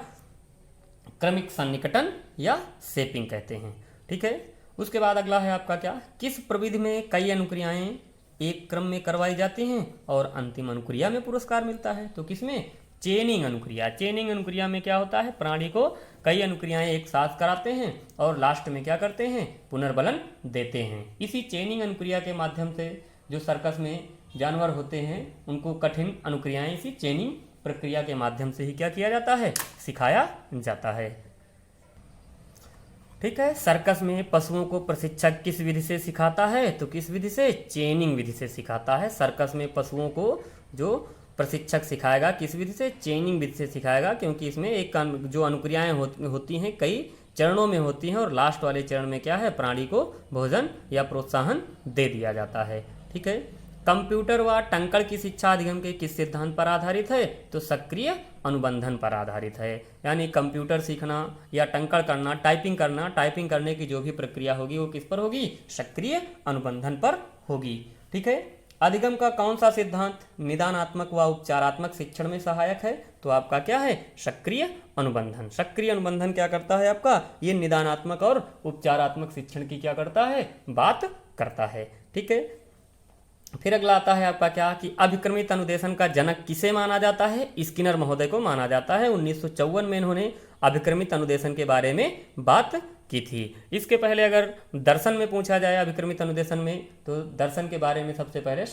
S1: क्रमिक सन्निकटन या शेपिंग कहते हैं, ठीक है। उसके बाद अगला है आपका क्या? किस प्रविधि में कई अनुक्रियाएं एक क्रम में करवाई जाती हैं और अंतिम अनुक्रिया में पुरस्कार मिलता है। तो किसमें? चेनिंग अनुक्रिया। चेनिंग अनुक्रिया में क्या होता है? प्राणी को कई अनुक्रियाएं एक साथ कराते हैं और लास्ट में क्या करते हैं? पुनर्बलन देते हैं। इसी चेनिंग अनुक्रिया के माध्यम से जो सर्कस में जानवर होते हैं उनको कठिन अनुक्रियाएं इसी चेनिंग प्रक्रिया के माध्यम से ही क्या किया जाता है? सिखाया जाता है। ठीक है। सर्कस में पशुओं को प्रशिक्षक किस विधि से सिखाता है? तो किस विधि से? चेनिंग विधि से सिखाता है। सर्कस में पशुओं को जो प्रशिक्षक सिखाएगा किस विधि से? चेनिंग विधि से सिखाएगा, क्योंकि इसमें एक जो अनुक्रियाएं होती हैं कई चरणों में होती हैं और लास्ट वाले चरण में क्या है? प्राणी को भोजन या प्रोत्साहन दे दिया जाता है। ठीक है। कंप्यूटर व टंकण की शिक्षा अधिगम के किस सिद्धांत पर आधारित है? तो सक्रिय अनुबंधन पर आधारित है। यानी कंप्यूटर सीखना या टंकण करना, टाइपिंग करने की जो भी प्रक्रिया होगी वो किस पर होगी? सक्रिय अनुबंधन पर होगी। ठीक है। अधिगम का कौन सा सिद्धांत निदानात्मक व उपचारात्मक शिक्षण में सहायक है? तो आपका क्या है? सक्रिय अनुबंधन। सक्रिय अनुबंधन क्या करता है आपका? ये निदानात्मक और उपचारात्मक शिक्षण की क्या करता है? बात करता है। ठीक है। फिर अगला आता है आपका क्या कि अभिक्रमित अनुदेशन का जनक किसे माना जाता है? स्किनर महोदय को माना जाता है। 1954 में इन्होंने अभिक्रमित अनुदेशन के बारे में बात की थी। इसके पहले अगर दर्शन में पूछा जाए अभिक्रमित अनुदेशन में, तो दर्शन के बारे में सबसे पहले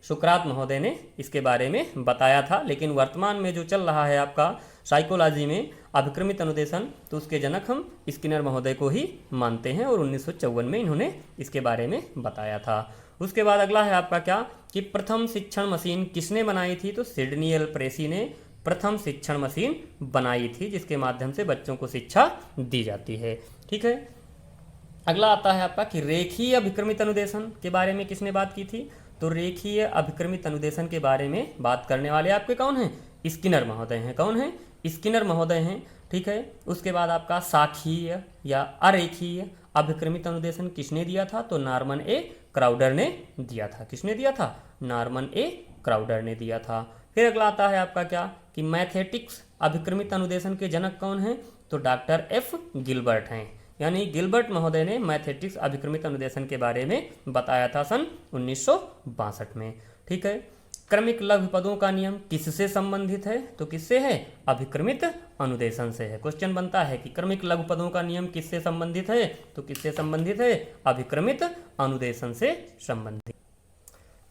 S1: सुकरात महोदय ने इसके बारे में बताया था। लेकिन वर्तमान में जो चल रहा है आपका साइकोलॉजी में अभिक्रमित अनुदेशन, तो उसके जनक हम स्किनर महोदय को ही मानते हैं और 1954 में इन्होंने इसके बारे में बताया था। उसके बाद अगला है आपका क्या कि प्रथम शिक्षण मशीन किसने बनाई थी? तो सिडनी एल प्रेसी ने प्रथम शिक्षण मशीन बनाई थी, जिसके माध्यम से बच्चों को शिक्षा दी जाती है। ठीक है। अगला आता है आपका कि रेखीय अभिक्रमित अनुदेशन के बारे में किसने बात की थी? तो रेखीय अभिक्रमित अनुदेशन के बारे में बात करने वाले आपके कौन हैं? स्किनर महोदय हैं। कौन है? स्किनर महोदय हैं। ठीक है। उसके बाद आपका साखीय या अरेखीय अभिक्रमित अनुदेशन किसने दिया था? तो नॉर्मन ए क्राउडर ने दिया था। किसने दिया था? नॉर्मन ए क्राउडर ने दिया था। फिर अगला आता है आपका क्या कि मैथेटिक्स अभिक्रमित अनुदेशन के जनक कौन हैं? तो डॉक्टर एफ गिलबर्ट हैं। यानी गिलबर्ट महोदय ने मैथेटिक्स अभिक्रमित अनुदेशन के बारे में बताया था सन 1962 में। ठीक है। क्रमिक लघु पदों का नियम किससे संबंधित है? तो किससे है? अभिक्रमित अनुदेशन से है। क्वेश्चन बनता है कि क्रमिक लघु पदों का नियम किससे संबंधित है? तो किससे संबंधित है? अभिक्रमित अनुदेशन से संबंधित।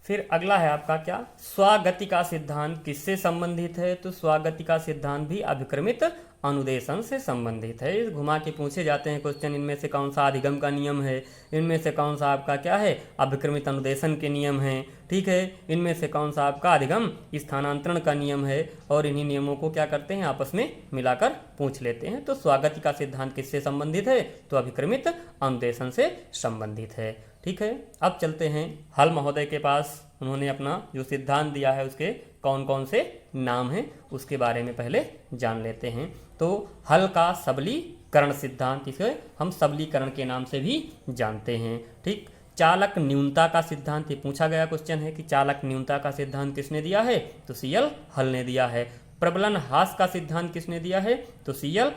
S1: फिर अगला है आपका क्या स्वागति का सिद्धांत किससे संबंधित है? तो स्वागति का सिद्धांत भी अभिक्रमित अनुदेशन से संबंधित है। इस घुमा के पूछे जाते हैं क्वेश्चन, इनमें से कौन सा अधिगम का नियम है, इनमें से कौन सा आपका क्या है अभिक्रमित अनुदेशन के नियम हैं। ठीक है। इनमें से कौन सा आपका अधिगम स्थानांतरण का नियम है, और इन्हीं नियमों को क्या करते हैं आपस में मिलाकर पूछ लेते हैं। तो स्वागति का सिद्धांत किससे संबंधित है? तो अभिक्रमित अनुदेशन से संबंधित है। ठीक है। अब चलते हैं हल महोदय के पास। उन्होंने अपना जो सिद्धांत दिया है उसके कौन कौन से नाम हैं उसके बारे में पहले जान लेते हैं। तो हल का सबलीकरण सिद्धांत, इसे हम सबलीकरण के नाम से भी जानते हैं। ठीक। चालक न्यूनता का सिद्धांत, ये पूछा गया क्वेश्चन है कि चालक न्यूनता का सिद्धांत किसने दिया है? तो सीएल हल ने दिया है। प्रबलन ह्रास का सिद्धांत किसने दिया है? तो सीएल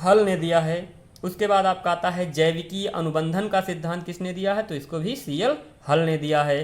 S1: हल ने दिया है। उसके बाद आपका आता है जैविकीय अनुबंधन का सिद्धांत किसने दिया है? तो इसको भी सीएल हल ने दिया है।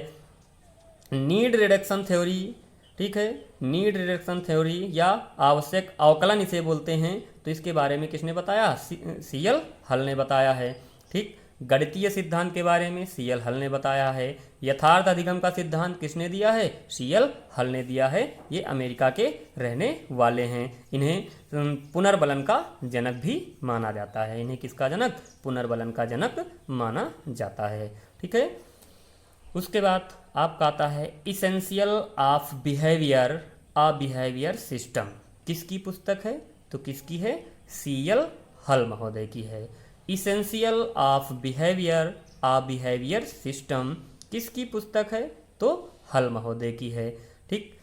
S1: नीड रिडक्शन थ्योरी, ठीक है, नीड रिडक्शन थ्योरी या आवश्यक अवकलन इसे बोलते हैं, तो इसके बारे में किसने बताया? सीएल हल ने बताया है। ठीक। गणितीय सिद्धांत के बारे में सीएल हल ने बताया है। यथार्थ अधिगम का सिद्धांत किसने दिया है? सीएल हल ने दिया है। ये अमेरिका के रहने वाले हैं। इन्हें पुनर्बलन का जनक भी माना जाता है। इन्हें किसका जनक? पुनर्बलन का जनक माना जाता है। ठीक है। उसके बाद आपका आता है essential of behaviour a behaviour system, किसकी पुस्तक है? तो किसकी है? सीएल हल महोदय की है। Essential of behaviour a behaviour system किसकी पुस्तक है? तो हल महोदय की है। ठीक।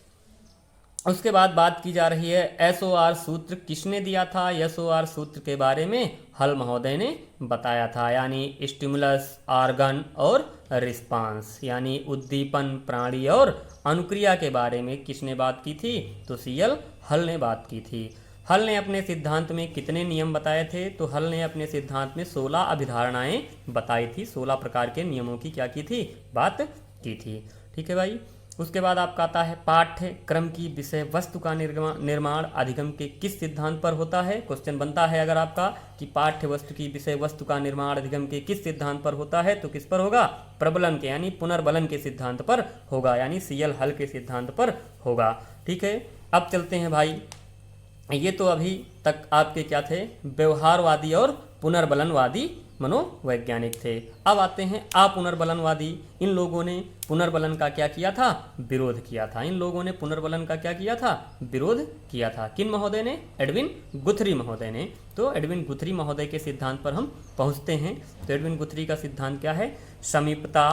S1: उसके बाद बात की जा रही है एसओआर सूत्र किसने दिया था? एसओआर सूत्र के बारे में हल महोदय ने बताया था, यानी स्टिमुलस, ऑर्गन और रिस्पांस, यानी उद्दीपन, प्राणी और अनुक्रिया के बारे में किसने बात की थी? तो सीएल हल ने बात की थी। हल ने अपने सिद्धांत में कितने नियम बताए थे? तो हल ने अपने सिद्धांत में 16 अभिधारणाएं बताई थी, 16 प्रकार के नियमों की क्या की थी? बात की थी। ठीक है भाई। उसके बाद आपका आता है पाठ्यक्रम की विषय वस्तु का निर्माण अधिगम के किस सिद्धांत पर होता है? क्वेश्चन बनता है अगर आपका कि पाठ्य वस्तु की विषय वस्तु का निर्माण अधिगम के किस सिद्धांत पर होता है, तो किस पर होगा? प्रबलन के यानी पुनर्बलन के सिद्धांत पर होगा, यानी सीएल हल के सिद्धांत पर होगा। ठीक है। अब चलते हैं भाई, ये तो अभी तक आपके क्या थे? व्यवहारवादी और पुनर्बलनवादी मनोवैज्ञानिक थे। अब आते हैं अपुनर्बलनवादी। इन लोगों ने पुनर्बलन का क्या किया था? विरोध किया था। इन लोगों ने पुनर्बलन का क्या किया था? विरोध किया था। किन महोदय ने? एडविन गुथरी महोदय ने। तो एडविन गुथरी महोदय के सिद्धांत पर हम पहुंचते हैं। तो एडविन गुथरी का सिद्धांत क्या है? समीपता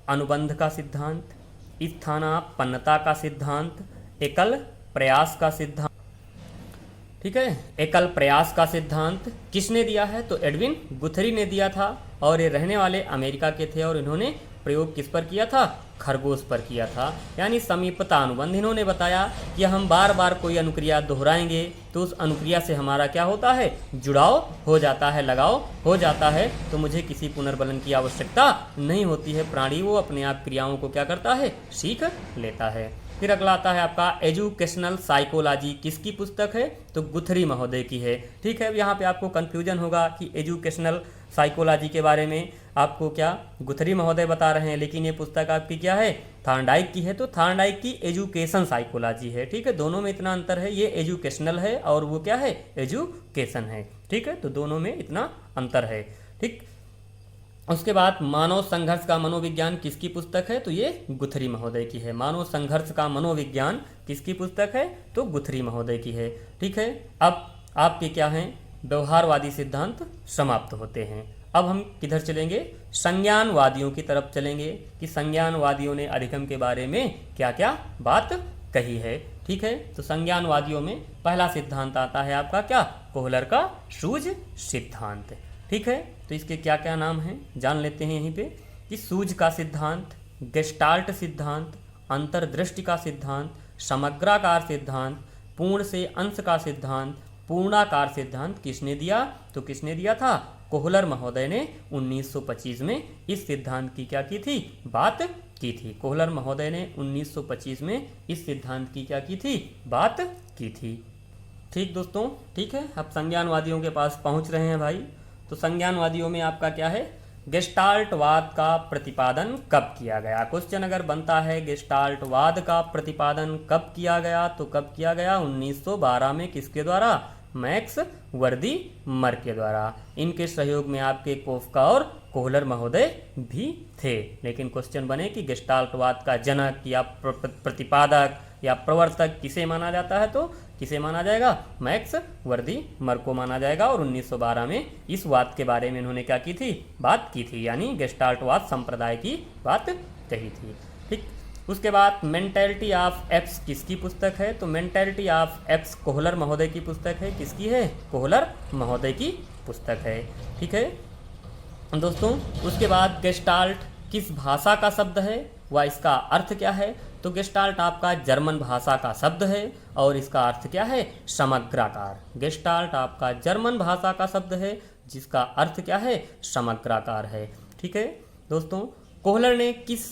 S1: अनुबंध का सिद्धांत, स्थानापन्नता का सिद्धांत, एकल प्रयास का सिद्धांत। ठीक है। एकल प्रयास का सिद्धांत किसने दिया है? तो एडविन गुथरी ने दिया था, और ये रहने वाले अमेरिका के थे, और इन्होंने प्रयोग किस पर किया था? खरगोश पर किया था। यानी समीपता अनुबंध इन्होंने बताया कि हम बार बार कोई अनुक्रिया दोहराएंगे तो उस अनुक्रिया से हमारा क्या होता है? जुड़ाव हो जाता है, लगाव हो जाता है, तो मुझे किसी पुनर्बलन की आवश्यकता नहीं होती है। प्राणी वो अपने आप क्रियाओं को क्या करता है? सीख लेता है। फिर अगला आता है आपका एजुकेशनल साइकोलॉजी। किसकी पुस्तक है? तो गुथरी महोदय की है। ठीक है। यहाँ पे आपको कंफ्यूजन होगा कि एजुकेशनल साइकोलॉजी के बारे में आपको क्या गुथरी महोदय बता रहे हैं, लेकिन ये पुस्तक आपकी क्या है? थार्नडाइक की है। तो थार्नडाइक की एजुकेशन साइकोलॉजी है। ठीक है। दोनों में इतना अंतर है, ये एजुकेशनल है और वो क्या है? एजुकेशन है। ठीक है। तो दोनों में इतना अंतर है। ठीक। उसके बाद मानव संघर्ष का मनोविज्ञान किसकी पुस्तक है? तो ये गुथरी महोदय की है। मानव संघर्ष का मनोविज्ञान किसकी पुस्तक है? तो गुथरी महोदय की है। ठीक है। अब आपके क्या हैं? व्यवहारवादी सिद्धांत समाप्त होते हैं। अब हम किधर चलेंगे? संज्ञानवादियों की तरफ चलेंगे कि संज्ञानवादियों ने अधिगम के बारे में क्या क्या बात कही है। ठीक है। तो संज्ञानवादियों में पहला सिद्धांत आता है आपका क्या? कोहलर का सूझ सिद्धांत। ठीक है। तो इसके क्या क्या नाम हैं जान लेते हैं यहीं पे कि सूझ का सिद्धांत, गेस्टाल्ट सिद्धांत, अंतर्दृष्टि का सिद्धांत, समग्राकार सिद्धांत, पूर्ण से अंश का सिद्धांत, पूर्णाकार सिद्धांत किसने दिया? तो किसने दिया था? कोहलर महोदय ने 1925 में इस सिद्धांत की क्या की थी? बात की थी। कोहलर महोदय ने 1925 में इस सिद्धांत की क्या की थी? बात की थी। ठीक दोस्तों। ठीक है। अब संज्ञानवादियों के पास पहुंच रहे हैं भाई। तो संज्ञानवादियों में आपका क्या है? गेस्टाल्टवाद का प्रतिपादन कब किया गया? क्वेश्चन अगर बनता है गेस्टाल्टवाद का प्रतिपादन कब किया गया, तो कब किया गया? 1912 में। किसके द्वारा? मैक्स वर्दीमर के द्वारा। इनके सहयोग में आपके कोफका और कोहलर महोदय भी थे। लेकिन क्वेश्चन बने कि गेस्टाल्टवाद का जनक या प्रतिपादक या प्रवर्तक किसे माना जाता है? तो किसे माना जाएगा? मैक्स वर्दीमर को माना जाएगा। और 1912 में इस वाद के बारे में इन्होंने क्या की थी? बात की थी, यानी गेस्टाल्टवाद संप्रदाय की बात कही थी। ठीक। उसके बाद मेंटेलिटी ऑफ एप्स किसकी पुस्तक है? तो मेंटेलिटी ऑफ एप्स कोहलर महोदय की पुस्तक है। किसकी है? कोहलर महोदय की पुस्तक है। ठीक है दोस्तों। उसके बाद गेस्टाल्ट किस भाषा का शब्द है व इसका अर्थ क्या है? तो गेस्टाल्ट आपका जर्मन भाषा का शब्द है और इसका अर्थ क्या है? समग्राकार। गेस्टाल्ट आपका जर्मन भाषा का शब्द है जिसका अर्थ क्या है? समग्राकार है। ठीक है दोस्तों। कोहलर ने किस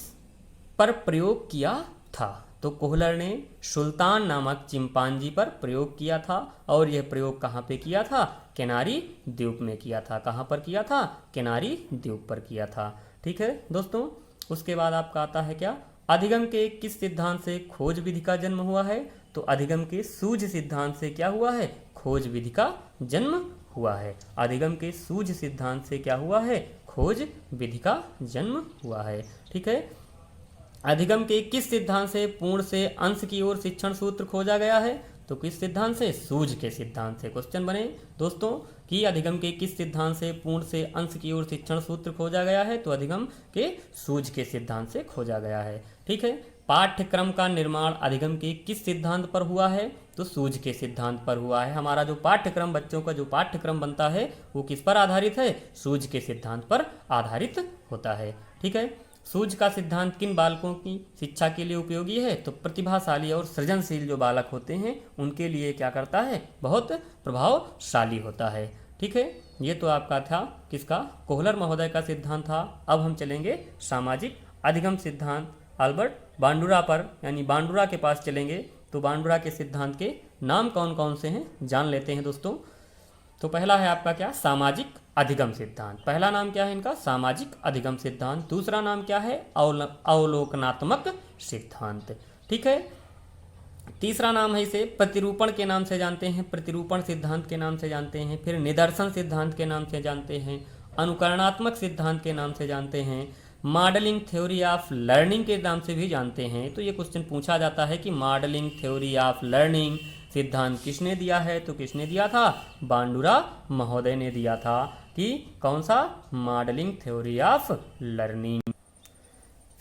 S1: पर प्रयोग किया था? तो कोहलर ने सुल्तान नामक चिंपांजी पर प्रयोग किया था, और यह प्रयोग कहाँ पे किया था? केनारी द्वीप में किया था। कहाँ पर किया था? केनारी द्वीप पर किया था। ठीक है दोस्तों। उसके बाद आपका आता है क्या? अधिगम के किस सिद्धांत से खोज विधि का जन्म हुआ है? तो अधिगम के सूझ सिद्धांत से क्या हुआ है? खोज विधि का जन्म हुआ है। अधिगम के सूझ सिद्धांत से क्या हुआ है? खोज विधि का जन्म हुआ है। ठीक है। अधिगम के किस सिद्धांत से पूर्ण से अंश की ओर शिक्षण सूत्र खोजा गया है? तो किस सिद्धांत से? सूझ के सिद्धांत से। क्वेश्चन बने दोस्तों कि अधिगम के किस सिद्धांत से पूर्ण से अंश की ओर शिक्षण सूत्र खोजा गया है? तो अधिगम के सूझ के सिद्धांत से खोजा गया है। ठीक है। पाठ्यक्रम का निर्माण अधिगम के किस सिद्धांत पर हुआ है? तो सूझ के सिद्धांत पर हुआ है। हमारा जो पाठ्यक्रम, बच्चों का जो पाठ्यक्रम बनता है वो किस पर आधारित है? सूझ के सिद्धांत पर आधारित होता है। ठीक है। सूझ का सिद्धांत किन बालकों की शिक्षा के लिए उपयोगी है? तो प्रतिभाशाली और सृजनशील जो बालक होते हैं उनके लिए क्या करता है? बहुत प्रभावशाली होता है। ठीक है, ये तो आपका था किसका? कोहलर महोदय का सिद्धांत था। अब हम चलेंगे सामाजिक अधिगम सिद्धांत अल्बर्ट बांडुरा पर, यानी बांडुरा के पास चलेंगे। तो बांडुरा के सिद्धांत के नाम कौन कौन से हैं जान लेते हैं दोस्तों। तो पहला है आपका क्या? सामाजिक अधिगम सिद्धांत। पहला नाम क्या है इनका? सामाजिक अधिगम सिद्धांत। दूसरा नाम क्या है? अवलोकनात्मक सिद्धांत। ठीक है, तीसरा नाम है इसे प्रतिरूपण के नाम से जानते हैं, प्रतिरूपण सिद्धांत के नाम से जानते हैं। फिर निदर्शन सिद्धांत के नाम से जानते हैं, अनुकरणात्मक सिद्धांत के नाम से जानते हैं, मॉडलिंग थ्योरी ऑफ लर्निंग के नाम से भी जानते हैं। तो ये क्वेश्चन पूछा जाता है कि मॉडलिंग थ्योरी ऑफ लर्निंग सिद्धांत किसने दिया है? तो किसने दिया था? बांडुरा महोदय ने दिया था। कि कौन सा? Modelling theory of learning.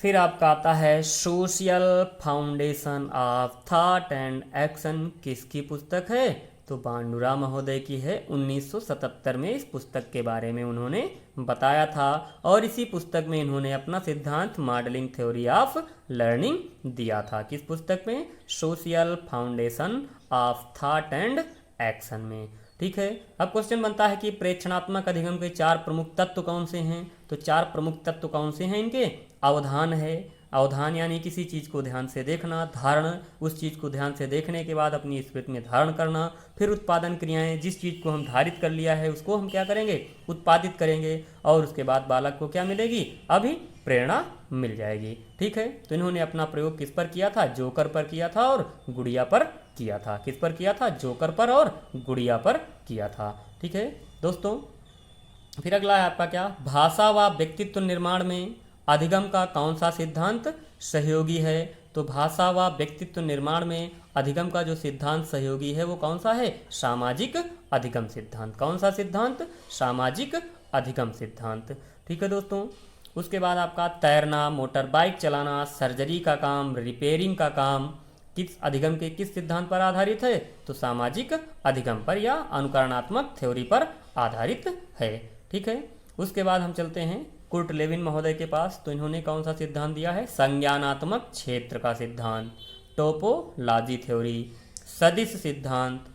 S1: फिर आपका आता है social foundation of thought and action, किसकी पुस्तक है? तो बांडुरा महोदय की है। 1977 में इस पुस्तक के बारे में उन्होंने बताया था और इसी पुस्तक में इन्होंने अपना सिद्धांत मॉडलिंग थ्योरी ऑफ लर्निंग दिया था। किस पुस्तक में? Social foundation of thought and action में। ठीक है, अब क्वेश्चन बनता है कि प्रेक्षणात्मक अधिगम के 4 प्रमुख तत्व कौन से हैं? तो 4 प्रमुख तत्व कौन से हैं इनके? अवधान है, अवधान यानी किसी चीज़ को ध्यान से देखना, धारण, उस चीज़ को ध्यान से देखने के बाद अपनी स्मृति में धारण करना, फिर उत्पादन क्रियाएं, जिस चीज़ को हम धारित कर लिया है उसको हम क्या करेंगे? उत्पादित करेंगे और उसके बाद बालक को क्या मिलेगी? अभी प्रेरणा मिल जाएगी। ठीक है, तो इन्होंने अपना प्रयोग किस पर किया था? जोकर पर किया था और गुड़िया पर किया था। किस पर किया था? जोकर पर और गुड़िया पर किया था। ठीक है दोस्तों, फिर अगला है आपका क्या? भाषा व व्यक्तित्व निर्माण में अधिगम का कौन सा सिद्धांत सहयोगी है? तो भाषा व व्यक्तित्व निर्माण में अधिगम का जो सिद्धांत सहयोगी है वो कौन सा है? सामाजिक अधिगम सिद्धांत। कौन सा सिद्धांत? सामाजिक अधिगम सिद्धांत। ठीक है दोस्तों, उसके बाद आपका तैरना, मोटर बाइक चलाना, सर्जरी का काम, रिपेयरिंग का काम किस अधिगम के किस सिद्धांत पर आधारित है? तो सामाजिक अधिगम पर या अनुकरणात्मक थ्योरी पर आधारित है। ठीक है, उसके बाद हम चलते हैं कुर्ट लेविन महोदय के पास। तो इन्होंने कौन सा सिद्धांत दिया है? संज्ञानात्मक क्षेत्र का सिद्धांत, टोपोलॉजी थ्योरी, सदिश सिद्धांत,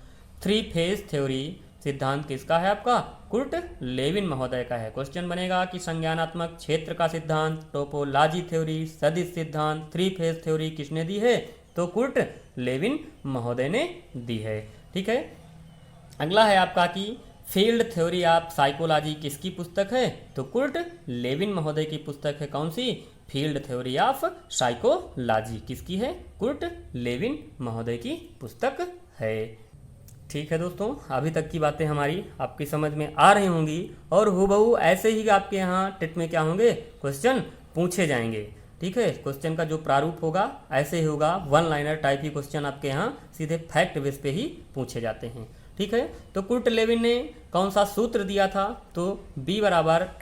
S1: 3 फेज थ्योरी। सिद्धांत किसका है आपका? कुर्ट लेविन महोदय का है। क्वेश्चन बनेगा कि संज्ञानात्मक क्षेत्र का सिद्धांत, टोपोलॉजी थ्योरी, सदिश सिद्धांत, 3 फेज थ्योरी किसने दी है? तो कुर्ट लेविन महोदय ने दी है। ठीक है, अगला है आपका कि फील्ड थ्योरी ऑफ साइकोलॉजी किसकी पुस्तक है? तो कुर्ट लेविन महोदय की पुस्तक है। कौन सी? फील्ड थ्योरी ऑफ साइकोलॉजी किसकी है? कुर्ट लेविन महोदय की पुस्तक है। ठीक है दोस्तों, अभी तक की बातें हमारी आपकी समझ में आ रही होंगी और हूबहू ऐसे ही आपके यहाँ टेट में क्या होंगे? क्वेश्चन पूछे जाएंगे। ठीक है, क्वेश्चन का जो प्रारूप होगा ऐसे ही होगा, 1 लाइनर टाइप ही क्वेश्चन आपके यहाँ सीधे फैक्ट बेस पे ही पूछे जाते हैं। ठीक है, तो कुर्ट लेविन ने कौन सा सूत्र दिया था? तो B =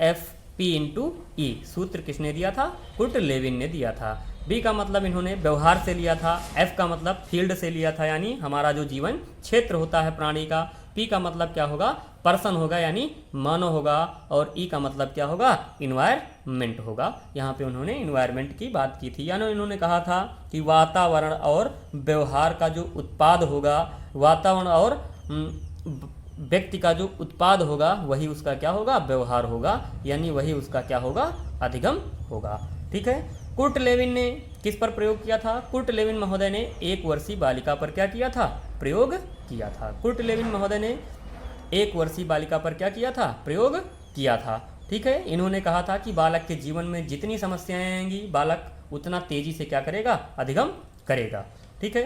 S1: FP/E सूत्र किसने दिया था? कुर्ट लेविन ने दिया था। B का मतलब इन्होंने व्यवहार से लिया था, F का मतलब फील्ड से लिया था यानी हमारा जो जीवन क्षेत्र होता है प्राणी का, P का मतलब क्या होगा? पर्सन होगा यानी मानव होगा, और E का मतलब क्या होगा? इन्वायरमेंट होगा। यहाँ पे उन्होंने इन्वायरमेंट की बात की थी, यानी इन्होंने कहा था कि वातावरण और व्यवहार का जो उत्पाद होगा, वातावरण और व्यक्ति का जो उत्पाद होगा वही उसका क्या होगा? व्यवहार होगा, यानी वही उसका क्या होगा? अधिगम होगा। ठीक है, कुर्ट लेविन ने किस पर प्रयोग किया था? कुर्ट लेविन महोदय ने 1 वर्षीय बालिका पर क्या किया था? प्रयोग किया था। कुर्ट लेविन महोदय ने 1 वर्षीय बालिका पर क्या किया था? प्रयोग किया था। ठीक है, इन्होंने कहा था कि बालक के जीवन में जितनी समस्याएं आएंगी बालक उतना तेजी से क्या करेगा? अधिगम करेगा। ठीक है,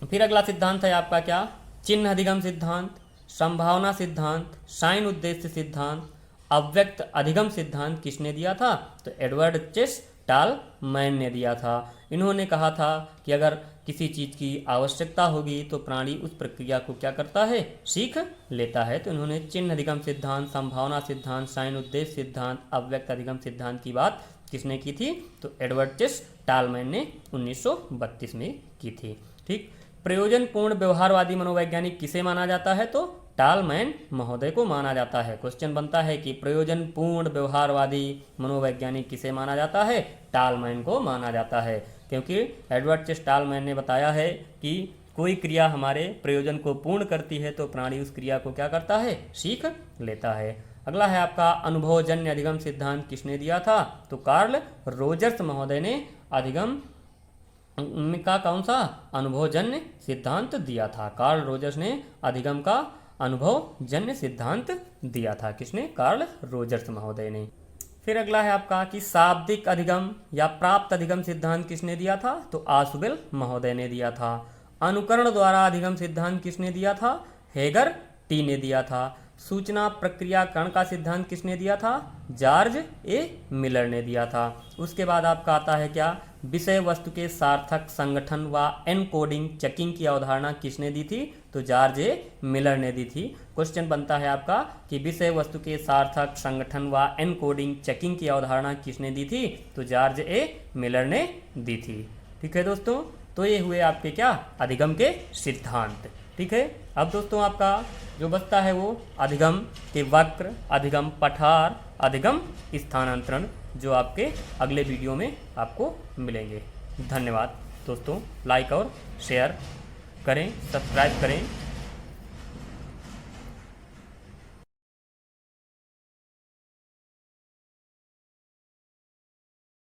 S1: फिर अगला सिद्धांत है आपका क्या? चिन्ह अधिगम सिद्धांत, संभावना सिद्धांत, साइन उद्देश्य सिद्धांत, अव्यक्त अधिगम सिद्धांत किसने दिया था? तो एडवर्ड चेस्टालमैन ने दिया था। इन्होंने कहा था कि अगर किसी चीज़ की आवश्यकता होगी तो प्राणी उस प्रक्रिया को क्या करता है? सीख लेता है। तो इन्होंने चिन्ह अधिगम सिद्धांत, संभावना सिद्धांत, साइन उद्देश्य सिद्धांत, अव्यक्त अधिगम सिद्धांत की बात किसने की थी? तो एडवर्ड चेस्टालमैन ने 1932 में की थी। ठीक, प्रयोजनपूर्ण व्यवहारवादी मनोवैज्ञानिक किसे माना जाता है? तो टालमैन महोदय को माना जाता है। क्वेश्चन बनता है कि प्रयोजनपूर्ण व्यवहारवादी मनोवैज्ञानिक किसे माना जाता है? टालमैन को माना जाता है, क्योंकि एडवर्ड चेस टालमैन ने बताया है कि कोई क्रिया हमारे प्रयोजन को पूर्ण करती है तो प्राणी उस क्रिया को क्या करता है? सीख लेता है। अगला है आपका अनुभवजन्य अधिगम सिद्धांत किसने दिया था? तो कार्ल रोजर्स महोदय ने अधिगम का कौन सा अनुभवजन्य सिद्धांत दिया था? कार्ल रोजर्स ने अधिगम का अनुभवजन्य सिद्धांत दिया था। किसने? कार्ल रोजर्स महोदय ने। फिर अगला है आपका कि शाब्दिक अधिगम या प्राप्त अधिगम सिद्धांत किसने दिया था? तो आशुबेल महोदय ने दिया था। अनुकरण द्वारा अधिगम सिद्धांत किसने दिया था? हेगर टी ने दिया था। सूचना प्रक्रियाकरण का सिद्धांत किसने दिया था? जॉर्ज ए मिलर ने दिया था। उसके बाद आपका आता है क्या? विषय वस्तु के सार्थक संगठन व एनकोडिंग चेकिंग की अवधारणा किसने दी थी? तो जॉर्ज ए मिलर ने दी थी। क्वेश्चन बनता है आपका कि विषय वस्तु के सार्थक संगठन व एनकोडिंग चेकिंग की अवधारणा किसने दी थी? तो जॉर्ज ए मिलर ने दी थी। ठीक है दोस्तों, तो ये हुए आपके क्या? अधिगम के सिद्धांत। ठीक है, अब दोस्तों आपका जो बचता है वो अधिगम के वक्र, अधिगम पठार, अधिगम स्थानांतरण, जो आपके अगले वीडियो में आपको मिलेंगे। धन्यवाद दोस्तों, लाइक और शेयर करें, सब्सक्राइब करें।